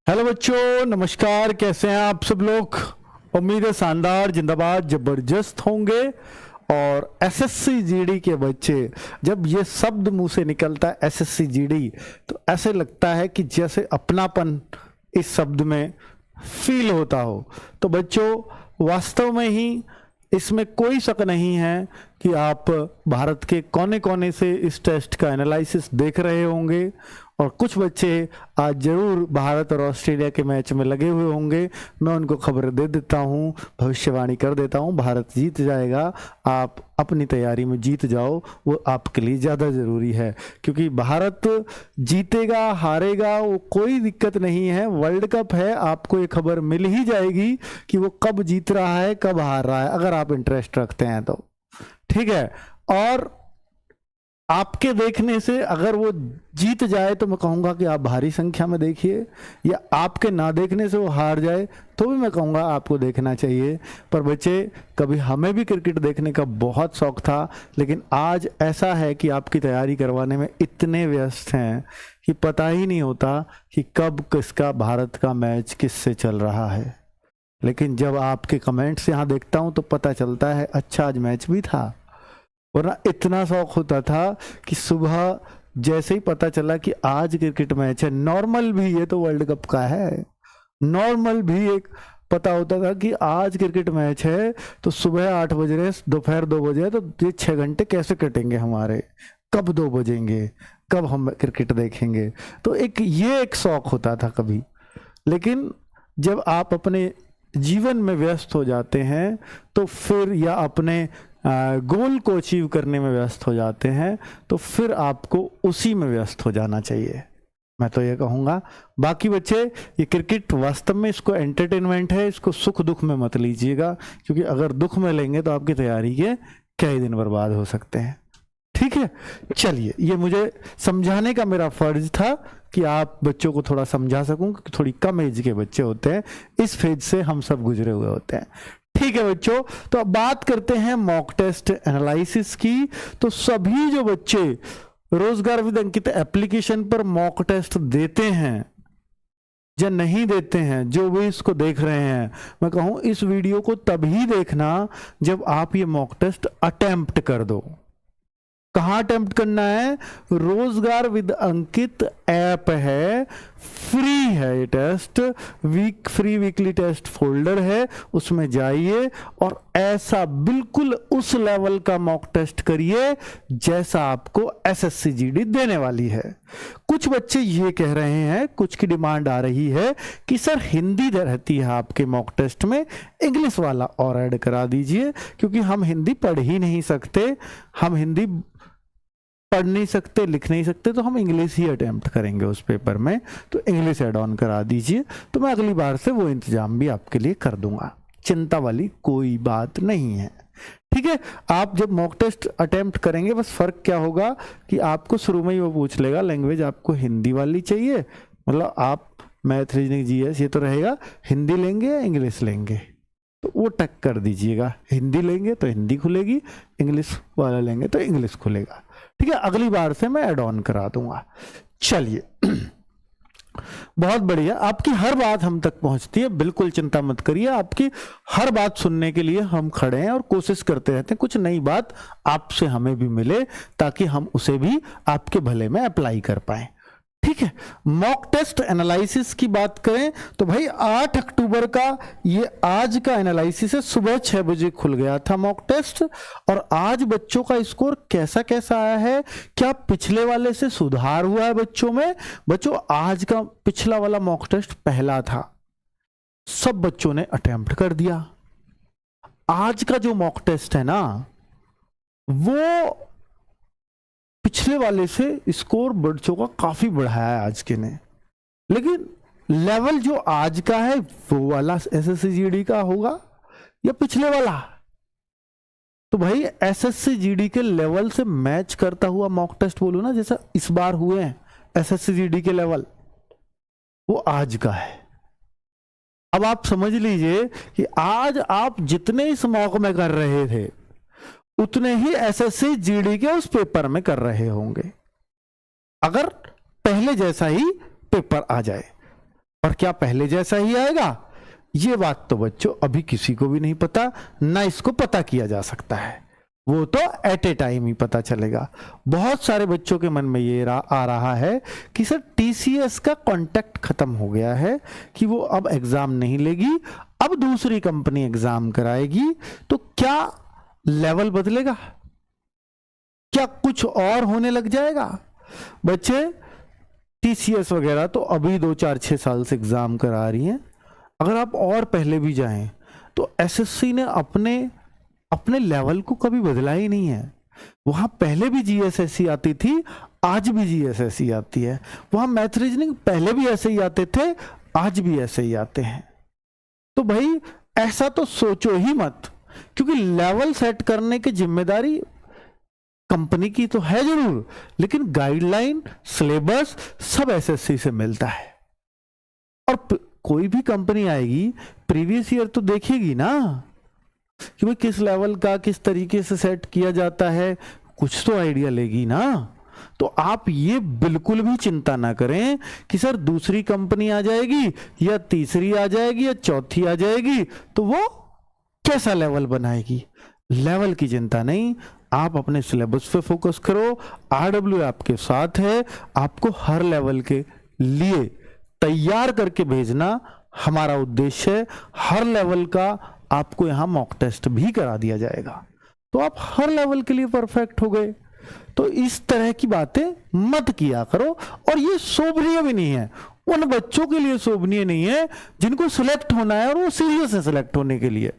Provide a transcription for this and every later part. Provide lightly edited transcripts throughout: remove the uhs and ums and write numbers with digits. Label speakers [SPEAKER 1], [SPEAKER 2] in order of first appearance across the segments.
[SPEAKER 1] Hello बच्चों, नमस्कार। कैसे हैं आप सब लोग? उम्मीद है शानदार, जिंदाबाद, जबरदस्त होंगे। और एसएससी जीडी के बच्चे, जब ये शब्द मुंह से निकलता है एसएससी जीडी, तो ऐसे लगता है कि जैसे अपनापन इस शब्द में फील होता हो। तो बच्चों, वास्तव में ही इसमें कोई शक नहीं है कि आप भारत के कोने कोने से इस टेस्ट का एनालिसिस देख रहे होंगे और कुछ बच्चे आज जरूर भारत और ऑस्ट्रेलिया के मैच में लगे हुए होंगे। मैं उनको खबर दे देता हूं, भविष्यवाणी कर देता हूं, भारत जीत जाएगा। आप अपनी तैयारी में जीत जाओ, वो आपके लिए ज़्यादा ज़रूरी है, क्योंकि भारत जीतेगा हारेगा वो कोई दिक्कत नहीं है। वर्ल्ड कप है, आपको ये खबर मिल ही जाएगी कि वो कब जीत रहा है कब हार रहा है, अगर आप इंटरेस्ट रखते हैं तो। ठीक है। और आपके देखने से अगर वो जीत जाए तो मैं कहूंगा कि आप भारी संख्या में देखिए, या आपके ना देखने से वो हार जाए तो भी मैं कहूंगा आपको देखना चाहिए। पर बच्चे, कभी हमें भी क्रिकेट देखने का बहुत शौक था, लेकिन आज ऐसा है कि आपकी तैयारी करवाने में इतने व्यस्त हैं कि पता ही नहीं होता कि कब किसका भारत का मैच किससे चल रहा है। लेकिन जब आपके कमेंट्स यहाँ देखता हूँ तो पता चलता है अच्छा आज मैच भी था। वरना इतना शौक होता था कि सुबह जैसे ही पता चला कि आज क्रिकेट मैच है, नॉर्मल भी, ये तो वर्ल्ड कप का है, नॉर्मल भी एक पता होता था कि आज क्रिकेट मैच है, तो सुबह 8 बज रहे, दोपहर 2 बजे, तो ये 6 घंटे कैसे कटेंगे हमारे, कब 2 बजेंगे, कब हम क्रिकेट देखेंगे। तो ये एक शौक होता था कभी। लेकिन जब आप अपने जीवन में व्यस्त हो जाते हैं तो फिर, या अपने गोल को अचीव करने में व्यस्त हो जाते हैं, तो फिर आपको उसी में व्यस्त हो जाना चाहिए, मैं तो ये कहूँगा। बाकी बच्चे, ये क्रिकेट वास्तव में इसको एंटरटेनमेंट है, इसको सुख दुख में मत लीजिएगा, क्योंकि अगर दुख में लेंगे तो आपकी तैयारी के कई दिन बर्बाद हो सकते हैं। ठीक है, चलिए, ये मुझे समझाने का मेरा फर्ज था कि आप बच्चों को थोड़ा समझा सकूं, क्योंकि थोड़ी कम एज के बच्चे होते हैं, इस फेज से हम सब गुजरे हुए होते हैं। ठीक है बच्चों, तो अब बात करते हैं मॉक टेस्ट एनालिसिस की। तो सभी जो बच्चे रोजगार विद अंकित एप्लीकेशन पर मॉक टेस्ट देते हैं या नहीं देते हैं, जो भी इसको देख रहे हैं, मैं कहूं इस वीडियो को तभी देखना जब आप ये मॉक टेस्ट अटेम्प्ट कर दो। कहाँ अटेम्प्ट करना है? रोजगार विद अंकित ऐप है, फ्री है ये टेस्ट, फ्री वीकली टेस्ट फोल्डर है, उसमें जाइए और ऐसा बिल्कुल उस लेवल का मॉक टेस्ट करिए जैसा आपको एसएससी जीडी देने वाली है। कुछ बच्चे ये कह रहे हैं, कुछ की डिमांड आ रही है कि सर हिंदी रहती है आपके मॉक टेस्ट में, इंग्लिश वाला और ऐड करा दीजिए, क्योंकि हम हिंदी पढ़ ही नहीं सकते, हम हिंदी पढ़ नहीं सकते, लिख नहीं सकते, तो हम इंग्लिश ही अटेम्प्ट करेंगे उस पेपर में, तो इंग्लिश ऐड ऑन करा दीजिए। तो मैं अगली बार से वो इंतजाम भी आपके लिए कर दूंगा, चिंता वाली कोई बात नहीं है। ठीक है, आप जब मॉक टेस्ट अटेम्प्ट करेंगे, बस फर्क क्या होगा कि आपको शुरू में ही वो पूछ लेगा लैंग्वेज आपको हिंदी वाली चाहिए, मतलब आप मैथ, रीजनिंग, जीएस ये तो रहेगा, हिंदी लेंगे या इंग्लिश लेंगे, तो वो टक कर दीजिएगा। हिंदी लेंगे तो हिंदी खुलेगी, इंग्लिश वाला लेंगे तो इंग्लिश खुलेगा। ठीक है, अगली बार से मैं ऐड ऑन करा दूंगा। चलिए, बहुत बढ़िया, आपकी हर बात हम तक पहुंचती है, बिल्कुल चिंता मत करिए, आपकी हर बात सुनने के लिए हम खड़े हैं और कोशिश करते रहते हैं कुछ नई बात आपसे हमें भी मिले, ताकि हम उसे भी आपके भले में अप्लाई कर पाए। ठीक है, मॉक टेस्ट एनालिसिस की बात करें तो भाई 8 अक्टूबर का ये आज का एनालिसिस है, सुबह 6 बजे खुल गया था मॉक टेस्ट। और आज बच्चों का स्कोर कैसा कैसा आया है, क्या पिछले वाले से सुधार हुआ है बच्चों में? बच्चों, आज का पिछला वाला मॉक टेस्ट पहला था, सब बच्चों ने अटेम्प्ट कर दिया। आज का जो मॉक टेस्ट है ना, वो पिछले वाले से स्कोर बच्चों का काफी बढ़ाया है आज के ने, लेकिन लेवल जो आज का है वो वाला एसएससी जीडी का होगा या पिछले वाला? तो भाई एसएससी जीडी के लेवल से मैच करता हुआ मॉक टेस्ट बोलो ना, जैसा इस बार हुए हैं एसएससी जीडी के लेवल, वो आज का है। अब आप समझ लीजिए कि आज आप जितने इस मॉक में कर रहे थे उतने ही एसएससी जीडी के उस पेपर में कर रहे होंगे, अगर पहले जैसा ही पेपर आ जाए। और क्या पहले जैसा ही आएगा, ये बात तो बच्चों अभी किसी को भी नहीं पता, ना इसको पता किया जा सकता है, वो तो एट ए टाइम ही पता चलेगा। बहुत सारे बच्चों के मन में ये आ रहा है कि सर टीसीएस का कॉन्ट्रैक्ट खत्म हो गया है, कि वो अब एग्जाम नहीं लेगी, अब दूसरी कंपनी एग्जाम कराएगी, तो क्या लेवल बदलेगा, क्या कुछ और होने लग जाएगा? बच्चे टीसीएस वगैरह तो अभी 2 4 6 साल से एग्जाम करा रही हैं। अगर आप और पहले भी जाएं तो एसएससी ने अपने लेवल को कभी बदला ही नहीं है। वहां पहले भी जीएसएससी आती थी, आज भी जीएसएससी आती है। वहां मैथ रीजनिंग पहले भी ऐसे ही आते थे, आज भी ऐसे ही आते हैं। तो भाई ऐसा तो सोचो ही मत, क्योंकि लेवल सेट करने की जिम्मेदारी कंपनी की तो है जरूर, लेकिन गाइडलाइन, सिलेबस सब एसएससी से मिलता है। और कोई भी कंपनी आएगी प्रीवियस ईयर तो देखेगी ना कि भाई किस लेवल का किस तरीके से सेट किया जाता है, कुछ तो आइडिया लेगी ना। तो आप ये बिल्कुल भी चिंता ना करें कि सर दूसरी कंपनी आ जाएगी या तीसरी आ जाएगी या चौथी आ जाएगी तो वो कैसा लेवल बनाएगी। लेवल की चिंता नहीं, आप अपने सिलेबस पे फोकस करो। आरडब्ल्यू आपके साथ है, आपको हर लेवल के लिए तैयार करके भेजना हमारा उद्देश्य है। हर लेवल का आपको यहां मॉक टेस्ट भी करा दिया जाएगा, तो आप हर लेवल के लिए परफेक्ट हो गए। तो इस तरह की बातें मत किया करो। और ये शोभनीय भी नहीं है, उन बच्चों के लिए शोभनीय नहीं है जिनको सिलेक्ट होना है और वो सीरियस है सिलेक्ट होने के लिए।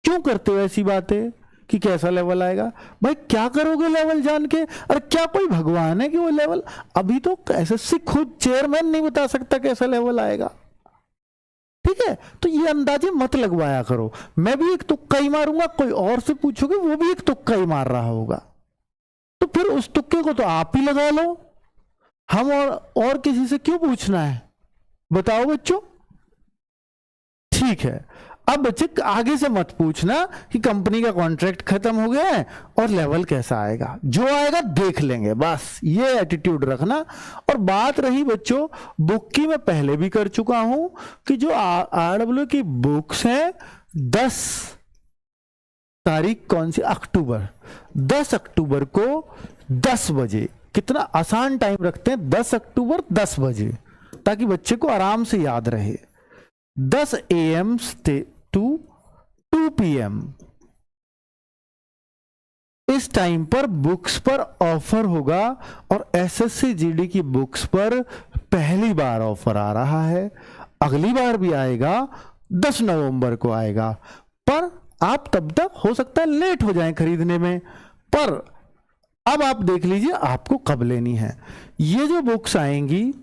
[SPEAKER 1] क्यों करते हो ऐसी बातें कि कैसा लेवल आएगा? भाई क्या करोगे लेवल जान के? अरे क्या कोई भगवान है कि वो लेवल? अभी तो एसएससी खुद चेयरमैन नहीं बता सकता कैसा लेवल आएगा। ठीक है, तो ये अंदाजे मत लगवाया करो। मैं भी एक तुक्का ही मारूंगा, कोई और से पूछोगे वो भी एक तुक्का ही मार रहा होगा, तो फिर उस तुक्के को तो आप ही लगा लो। हम और किसी से क्यों पूछना है, बताओ बच्चों। ठीक है, अब बच्चे आगे से मत पूछना कि कंपनी का कॉन्ट्रैक्ट खत्म हो गया है और लेवल कैसा आएगा, जो आएगा देख लेंगे, बस ये एटीट्यूड रखना। और बात रही बच्चों बुक की, मैं पहले भी कर चुका हूं कि जो आरडब्ल्यू की बुक्स हैं 10 तारीख कौन सी, अक्टूबर, 10 अक्टूबर को 10 बजे, कितना आसान टाइम रखते हैं, 10 अक्टूबर 10 बजे, ताकि बच्चे को आराम से याद रहे। 10 AM टू 2 PM इस टाइम पर बुक्स पर ऑफर होगा। और एसएससी जीडी की बुक्स पर पहली बार ऑफर आ रहा है, अगली बार भी आएगा, 10 नवंबर को आएगा। पर आप तब तक हो सकता है लेट हो जाएं खरीदने में, पर अब आप देख लीजिए आपको कब लेनी है। ये जो बुक्स आएंगी,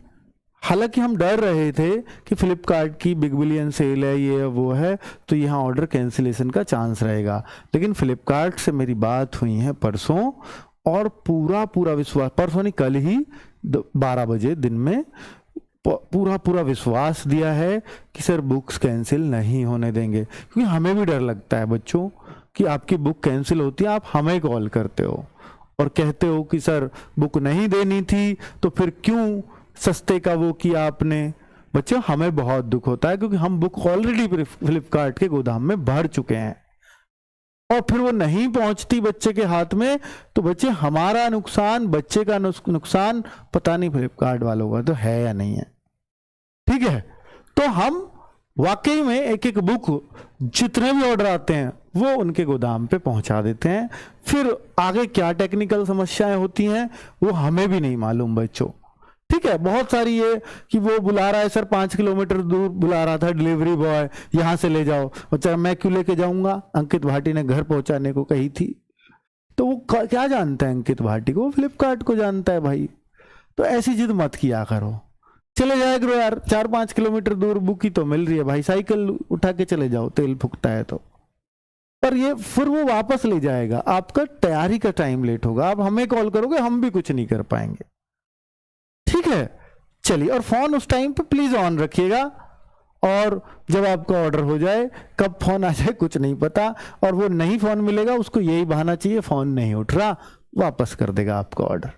[SPEAKER 1] हालांकि हम डर रहे थे कि फ्लिपकार्ट की बिग बिलियन सेल है, ये वो है, तो यहाँ ऑर्डर कैंसिलेशन का चांस रहेगा, लेकिन फ्लिपकार्ट से मेरी बात हुई है परसों, और पूरा विश्वास, परसों नहीं कल ही 12 बजे दिन में पूरा विश्वास दिया है कि सर बुक्स कैंसिल नहीं होने देंगे। क्योंकि हमें भी डर लगता है बच्चों कि आपकी बुक कैंसिल होती है, आप हमें कॉल करते हो और कहते हो कि सर बुक नहीं देनी थी तो फिर क्यों सस्ते का वो किया आपने। बच्चों हमें बहुत दुख होता है, क्योंकि हम बुक ऑलरेडी फ्लिपकार्ट के गोदाम में भर चुके हैं, और फिर वो नहीं पहुंचती बच्चे के हाथ में, तो बच्चे हमारा नुकसान, बच्चे का नुकसान पता नहीं फ्लिपकार्ट वालों का तो है या नहीं है। ठीक है, तो हम वाकई में एक एक बुक जितने भी ऑर्डर आते हैं वो उनके गोदाम पे पहुंचा देते हैं। फिर आगे क्या टेक्निकल समस्याएं होती हैं वो हमें भी नहीं मालूम बच्चों। ठीक है, बहुत सारी ये कि वो बुला रहा है सर, 5 किलोमीटर दूर बुला रहा था डिलीवरी बॉय, यहां से ले जाओ। बच्चा मैं क्यों लेके जाऊंगा, अंकित भाटी ने घर पहुंचाने को कही थी। तो वो क्या जानता है अंकित भाटी को, फ्लिपकार्ट को जानता है भाई। तो ऐसी जिद मत किया करो, चले जाया करो यार, 4-5 किलोमीटर दूर बुक ही तो मिल रही है भाई, साइकिल उठा के चले जाओ, तेल फूकता है तो। पर ये फिर वो वापस ले जाएगा, आपका तैयारी का टाइम लेट होगा, आप हमें कॉल करोगे, हम भी कुछ नहीं कर पाएंगे। ठीक है, चलिए, और फोन उस टाइम पे प्लीज ऑन रखिएगा, और जब आपका ऑर्डर हो जाए, कब फोन आ जाए कुछ नहीं पता, और वो नहीं फोन मिलेगा उसको यही बहाना चाहिए फोन नहीं उठ रहा, वापस कर देगा आपका ऑर्डर।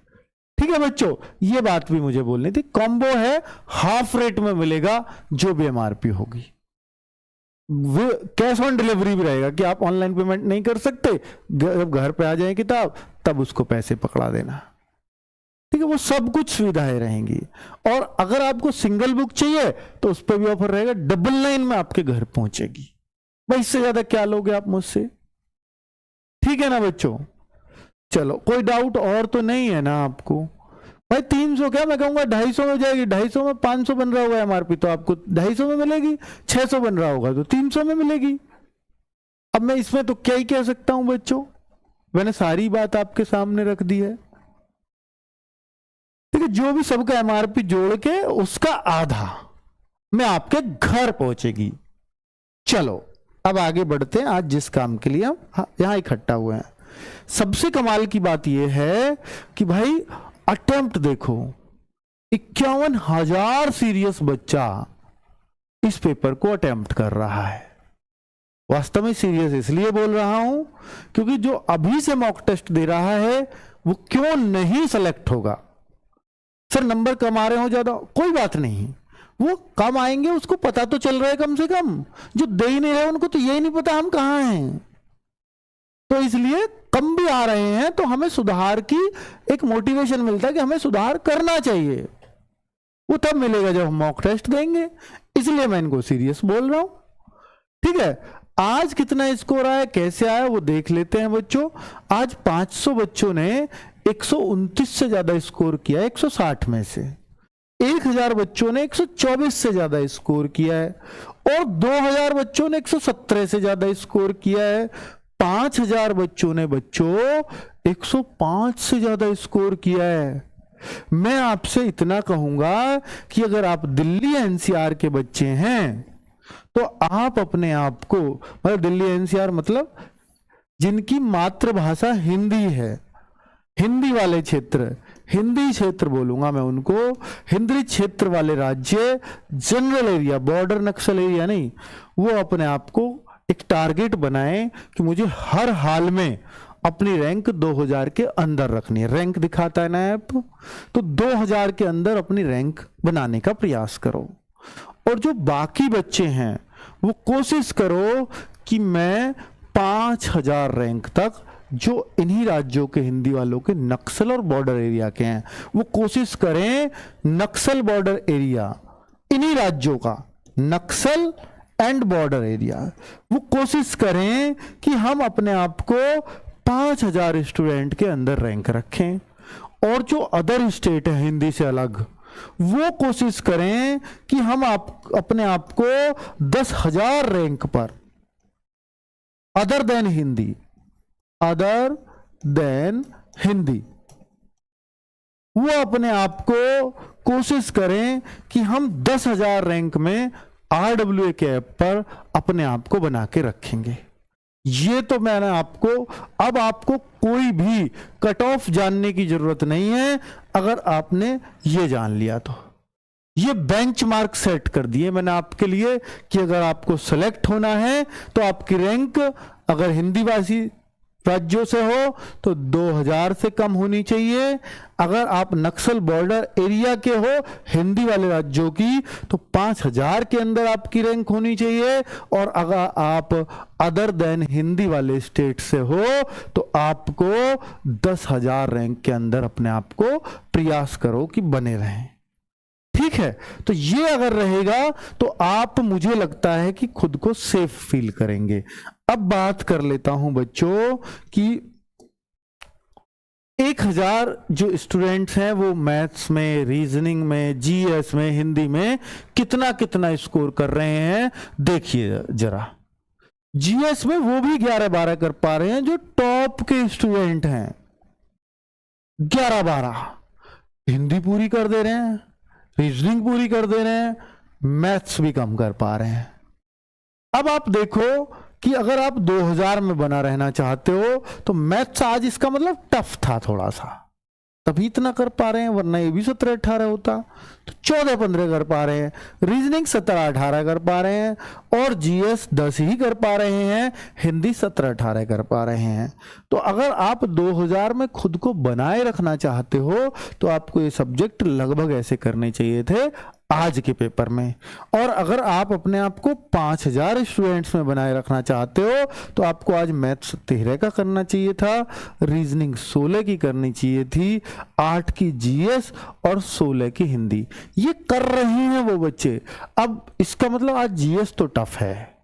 [SPEAKER 1] ठीक है बच्चों, ये बात भी मुझे बोलनी थी। कॉम्बो है, हाफ रेट में मिलेगा जो भी एमआरपी होगी। कैश ऑन डिलीवरी भी रहेगा कि आप ऑनलाइन पेमेंट नहीं कर सकते, जब घर पे आ जाए किताब तब उसको पैसे पकड़ा देना। ठीक है, वो सब कुछ सुविधाएं रहेंगी। और अगर आपको सिंगल बुक चाहिए तो उस पर भी ऑफर रहेगा, 99 में आपके घर पहुंचेगी। भाई इससे ज्यादा क्या लोगे आप मुझसे? ठीक है ना बच्चों? चलो, कोई डाउट और तो नहीं है ना आपको? भाई 300 क्या, मैं कहूंगा 250 में जाएगी। 250 में 500 बन रहा होगा एमआरपी, तो आपको 250 में मिलेगी। 600 बन रहा होगा तो 300 में मिलेगी। अब मैं इसमें तो क्या ही कह सकता हूं बच्चों, मैंने सारी बात आपके सामने रख दी है। ठीक है, जो भी सबका एमआरपी जोड़ के उसका आधा में आपके घर पहुंचेगी। चलो अब आगे बढ़ते हैं। आज जिस काम के लिए हम यहां इकट्ठा हुए हैं, सबसे कमाल की बात यह है कि भाई अटेम्प्ट देखो, 51,000 सीरियस बच्चा इस पेपर को अटेम्प्ट कर रहा है। वास्तव में सीरियस इसलिए बोल रहा हूं क्योंकि जो अभी से मॉक टेस्ट दे रहा है वो क्यों नहीं सेलेक्ट होगा? सर नंबर कम आ रहे हो ज्यादा, कोई बात नहीं, वो कम आएंगे, उसको पता तो चल रहा है कम से कम। जो दे ही नहीं रहे उनको तो यही नहीं पता हम कहां हैं। तो इसलिए कम भी आ रहे हैं तो हमें सुधार की एक मोटिवेशन मिलता है कि हमें सुधार करना चाहिए। वो तब मिलेगा जब हम मॉक टेस्ट देंगे, इसलिए मैं इनको सीरियस बोल रहा हूं। ठीक है, आज कितना स्कोर आया, कैसे आया, वो देख लेते हैं बच्चों। आज 500 बच्चों ने 129 से ज्यादा स्कोर किया 160 में से। 1000 बच्चों ने 124 से ज्यादा स्कोर किया है और 2000 बच्चों ने 117 से ज्यादा स्कोर किया है। 5000 बच्चों ने 105 से ज्यादा स्कोर किया है। मैं आपसे इतना कहूंगा कि अगर आप दिल्ली एनसीआर के बच्चे हैं तो आप अपने आप को, मतलब दिल्ली एनसीआर मतलब जिनकी मातृभाषा हिंदी है, हिंदी वाले क्षेत्र, हिंदी क्षेत्र बोलूंगा मैं उनको, हिंदी क्षेत्र वाले राज्य, जनरल एरिया, बॉर्डर नक्सल एरिया नहीं, वो अपने आप को एक टारगेट बनाएं कि मुझे हर हाल में अपनी रैंक 2000 के अंदर रखनी है। रैंक दिखाता है ना ऐप, तो 2000 के अंदर अपनी रैंक बनाने का प्रयास करो। और जो बाकी बच्चे हैं वो कोशिश करो कि मैं 5000 रैंक तक, जो इन्हीं राज्यों के हिंदी वालों के नक्सल और बॉर्डर एरिया के हैं, वो कोशिश करें नक्सल बॉर्डर एरिया, इन्हीं राज्यों का नक्सल एंड बॉर्डर एरिया, वो कोशिश करें कि हम अपने आप को 5000 स्टूडेंट के अंदर रैंक रखें। और जो अदर स्टेट है हिंदी से अलग, वो कोशिश करें कि हम अपने आप को 10,000 रैंक पर, other than Hindi, other than Hindi, वो अपने आप को कोशिश करें कि हम 10,000 रैंक में RWA के ऐप पर अपने आप को बना के रखेंगे। ये तो मैंने आपको, अब आपको कोई भी कट ऑफ जानने की जरूरत नहीं है। अगर आपने ये जान लिया तो ये बेंचमार्क सेट कर दिए मैंने आपके लिए कि अगर आपको सेलेक्ट होना है तो आपकी रैंक अगर हिंदी भाषी राज्यों से हो तो 2000 से कम होनी चाहिए। अगर आप नक्सल बॉर्डर एरिया के हो हिंदी वाले राज्यों की तो 5000 के अंदर आपकी रैंक होनी चाहिए। और अगर आप अदर देन हिंदी वाले स्टेट से हो तो आपको 10,000 रैंक के अंदर अपने आप को प्रयास करो कि बने रहें। ठीक है, तो ये अगर रहेगा तो आप, मुझे लगता है कि खुद को सेफ फील करेंगे। अब बात कर लेता हूं बच्चों कि 1000 जो स्टूडेंट्स हैं वो मैथ्स में, रीजनिंग में, जीएस में, हिंदी में कितना कितना स्कोर कर रहे हैं देखिए जरा। जीएस में वो भी 11-12 कर पा रहे हैं जो टॉप के स्टूडेंट हैं, 11-12 हिंदी पूरी कर दे रहे हैं, रीजनिंग पूरी कर दे रहे हैं, मैथ्स भी कम कर पा रहे हैं। अब आप देखो कि अगर आप 2000 में बना रहना चाहते हो तो मैथ्स आज इसका मतलब टफ था थोड़ा सा, तभी इतना कर पा रहे हैं, वरना ये भी 17-18 होता। तो 14-15 कर पा रहे हैं, रीजनिंग 17-18 कर पा रहे हैं, और जीएस 10 ही कर पा रहे हैं, हिंदी 17-18 कर पा रहे हैं। तो अगर आप 2000 में खुद को बनाए रखना चाहते हो तो आपको ये सब्जेक्ट लगभग ऐसे करने चाहिए थे आज के पेपर में। और अगर आप अपने आप को 5000 स्टूडेंट्स में बनाए रखना चाहते हो तो आपको आज मैथ्स 13 का करना चाहिए था, रीजनिंग 16 की करनी चाहिए थी, 8 की जीएस और 16 की हिंदी। ये कर रहे हैं वो बच्चे। अब इसका मतलब आज जीएस तो टफ है,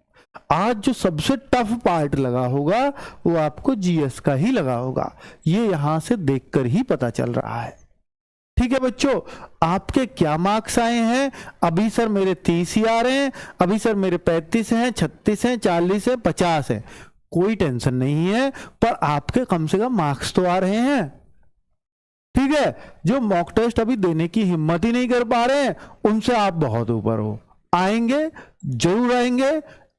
[SPEAKER 1] आज जो सबसे टफ पार्ट लगा होगा वो आपको जीएस का ही लगा होगा, ये यहां से देखकर ही पता चल रहा है। ठीक है बच्चों, आपके क्या मार्क्स आए हैं? अभी सर मेरे 30 ही आ रहे हैं, अभी सर मेरे 35 हैं, 36 हैं, 40 हैं, 50 हैं। कोई टेंशन नहीं है, पर आपके कम से कम मार्क्स तो आ रहे हैं। ठीक है, जो मॉक टेस्ट अभी देने की हिम्मत ही नहीं कर पा रहे हैं उनसे आप बहुत ऊपर हो। आएंगे, जरूर आएंगे,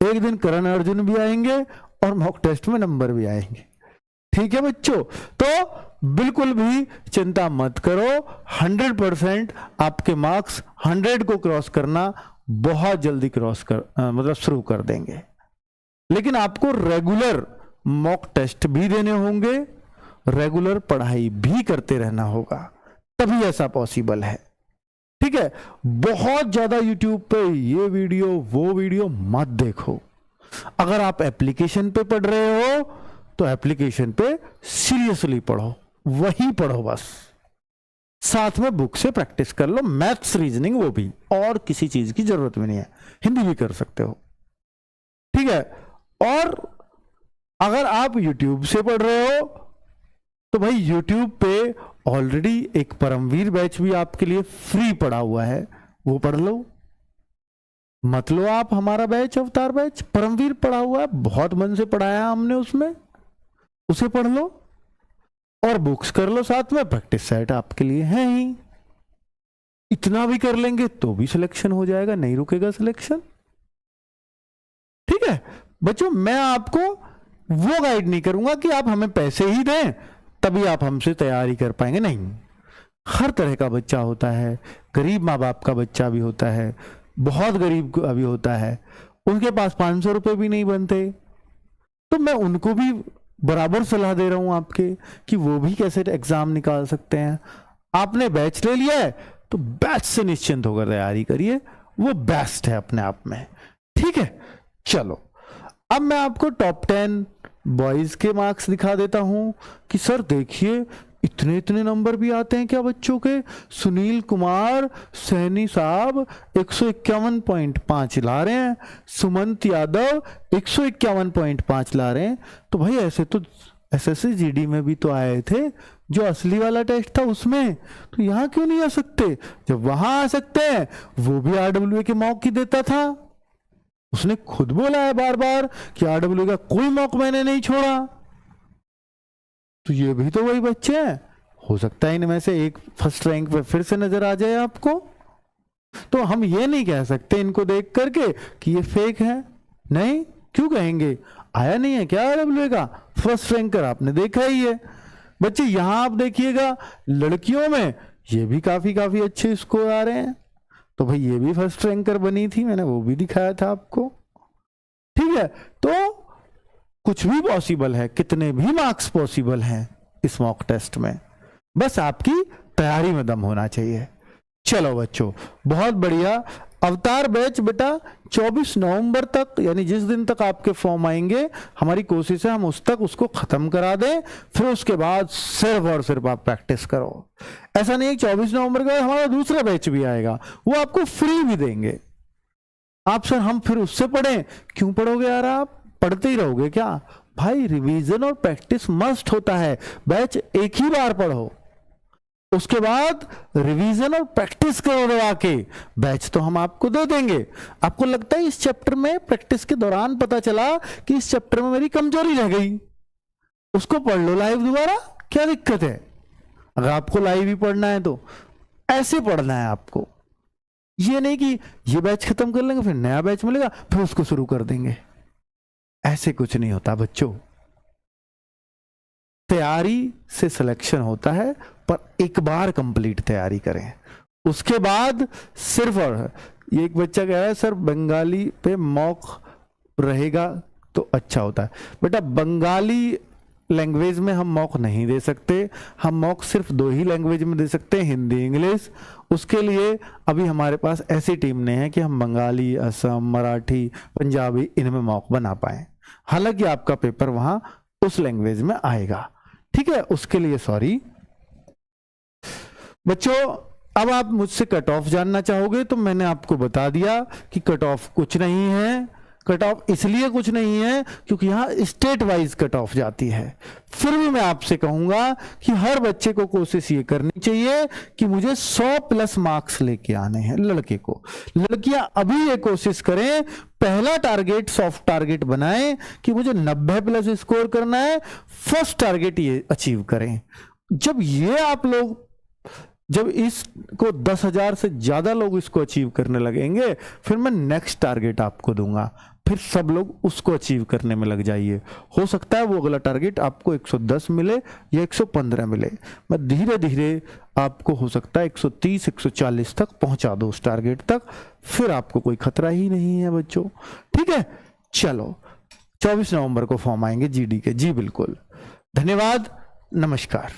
[SPEAKER 1] एक दिन करण अर्जुन भी आएंगे और मॉक टेस्ट में नंबर भी आएंगे। ठीक है बच्चों, तो बिल्कुल भी चिंता मत करो, 100% आपके मार्क्स 100 को क्रॉस करना बहुत जल्दी मतलब शुरू कर देंगे। लेकिन आपको रेगुलर मॉक टेस्ट भी देने होंगे, रेगुलर पढ़ाई भी करते रहना होगा, तभी ऐसा पॉसिबल है। ठीक है, बहुत ज्यादा यूट्यूब पे ये वीडियो वो वीडियो मत देखो। अगर आप एप्लीकेशन पे पढ़ रहे हो तो एप्लीकेशन पे सीरियसली पढ़ो, वही पढ़ो बस। साथ में बुक से प्रैक्टिस कर लो, मैथ्स रीजनिंग वो भी, और किसी चीज की जरूरत भी नहीं है, हिंदी भी कर सकते हो। ठीक है, और अगर आप YouTube से पढ़ रहे हो तो भाई YouTube पे ऑलरेडी एक परमवीर बैच भी आपके लिए फ्री पड़ा हुआ है, वो पढ़ लो। मत लो आप हमारा बैच, अवतार बैच, परमवीर पढ़ा हुआ है, बहुत मन से पढ़ाया हमने उसमें, उसे पढ़ लो और बुक्स कर लो साथ में, प्रैक्टिस सेट आपके लिए है ही। इतना भी कर लेंगे तो भी सिलेक्शन हो जाएगा, नहीं रुकेगा सिलेक्शन। ठीक है बच्चों, मैं आपको वो गाइड नहीं करूंगा कि आप हमें पैसे ही दें तभी आप हमसे तैयारी कर पाएंगे, नहीं। हर तरह का बच्चा होता है, गरीब माँ बाप का बच्चा भी होता है, बहुत गरीब का भी होता है, उनके पास 500 रुपए भी नहीं बनते, तो मैं उनको भी बराबर सलाह दे रहा हूं आपके कि वो भी कैसे एग्जाम निकाल सकते हैं। आपने बैच ले लिया है तो बैच से निश्चिंत होकर तैयारी करिए, वो बेस्ट है अपने आप में। ठीक है, चलो अब मैं आपको टॉप 10 बॉयज के मार्क्स दिखा देता हूं कि सर देखिए इतने इतने नंबर भी आते हैं क्या बच्चों के। सुनील कुमार सैनी साहब 151.5 ला रहे हैं, सुमंत यादव 151.5 ला रहे हैं। तो भाई ऐसे तो एसएससी जीडी में भी तो आए थे, जो असली वाला टेस्ट था उसमें, तो यहाँ क्यों नहीं आ सकते? जब वहां आ सकते हैं, वो भी आरडब्ल्यूए के मॉक ही देता था। उसने खुद बोला है बार बार कि आरडब्ल्यूए का कोई मॉक मैंने नहीं छोड़ा। तो ये भी तो वही बच्चे हैं, हो सकता है इनमें से एक फर्स्ट रैंक पे फिर से नजर आ जाए आपको। तो हम ये नहीं कह सकते इनको देख करके कि ये फेक है, नहीं। क्यों कहेंगे? आया नहीं है क्या आरडब्ल्यूए का फर्स्ट रैंकर? आपने देखा ही है बच्चे। यहां आप देखिएगा लड़कियों में ये भी काफी अच्छे स्कोर आ रहे हैं, तो भाई ये भी फर्स्ट रैंकर बनी थी, मैंने वो भी दिखाया था आपको। ठीक है, तो कुछ भी पॉसिबल है, कितने भी मार्क्स पॉसिबल हैं इस मॉक टेस्ट में, बस आपकी तैयारी में दम होना चाहिए। चलो बच्चों, बहुत बढ़िया। अवतार बैच बेटा 24 नवंबर तक, यानी जिस दिन तक आपके फॉर्म आएंगे, हमारी कोशिश है हम उस तक उसको खत्म करा दें, फिर उसके बाद सिर्फ और सिर्फ आप प्रैक्टिस करो। ऐसा नहीं है 24 नवंबर के बाद हमारा दूसरा बैच भी आएगा, वो आपको फ्री भी देंगे। आप सर हम फिर उससे पढ़ें, क्यों पढ़ोगे यार? आप पढ़ते ही रहोगे क्या? भाई रिवीजन और प्रैक्टिस मस्ट होता है। बैच एक ही बार पढ़ो, उसके बाद रिवीजन और प्रैक्टिस करो दबा के। बैच तो हम आपको दे देंगे। आपको लगता है इस चैप्टर में प्रैक्टिस के दौरान पता चला कि इस चैप्टर में मेरी कमजोरी रह गई, उसको पढ़ लो लाइव दोबारा, क्या दिक्कत है? अगर आपको लाइव ही पढ़ना है तो ऐसे पढ़ना है आपको, ये नहीं कि ये बैच खत्म कर लेंगे फिर नया बैच मिलेगा फिर उसको शुरू कर देंगे। ऐसे कुछ नहीं होता बच्चों। तैयारी से सिलेक्शन होता है, पर एक बार कंप्लीट तैयारी करें। उसके बाद सिर्फ, और ये एक बच्चा कह रहा है सर बंगाली पे मॉक रहेगा तो अच्छा होता है। बेटा बंगाली लैंग्वेज में हम मॉक नहीं दे सकते, हम मॉक सिर्फ 2 ही लैंग्वेज में दे सकते हैं, हिंदी इंग्लिश। उसके लिए अभी हमारे पास ऐसी टीम नहीं है कि हम बंगाली, असम, मराठी, पंजाबी इनमें मॉक बना पाए। हालांकि आपका पेपर वहां उस लैंग्वेज में आएगा, ठीक है, उसके लिए सॉरी। बच्चों अब आप मुझसे कट ऑफ जानना चाहोगे तो मैंने आपको बता दिया कि कट ऑफ कुछ नहीं है। कट ऑफ इसलिए कुछ नहीं है क्योंकि यहां स्टेट वाइज कट ऑफ जाती है। फिर भी मैं आपसे कहूंगा कि हर बच्चे को कोशिश ये करनी चाहिए कि मुझे 100+ मार्क्स लेके आने हैं। लड़के को, लड़कियां अभी ये कोशिश करें, पहला टारगेट सॉफ्ट टारगेट बनाएं कि मुझे 90+ स्कोर करना है, फर्स्ट टारगेट ये अचीव करें। जब इसको 10,000 से ज्यादा लोग इसको अचीव करने लगेंगे, फिर मैं नेक्स्ट टारगेट आपको दूंगा, फिर सब लोग उसको अचीव करने में लग जाइए। हो सकता है वो अगला टारगेट आपको 110 मिले या 115 मिले, मैं धीरे धीरे आपको हो सकता है 130 140 तक पहुंचा दो उस टारगेट तक, फिर आपको कोई खतरा ही नहीं है बच्चों, ठीक है। चलो 24 नवंबर को फॉर्म आएंगे जीडी के, जी बिल्कुल। धन्यवाद, नमस्कार।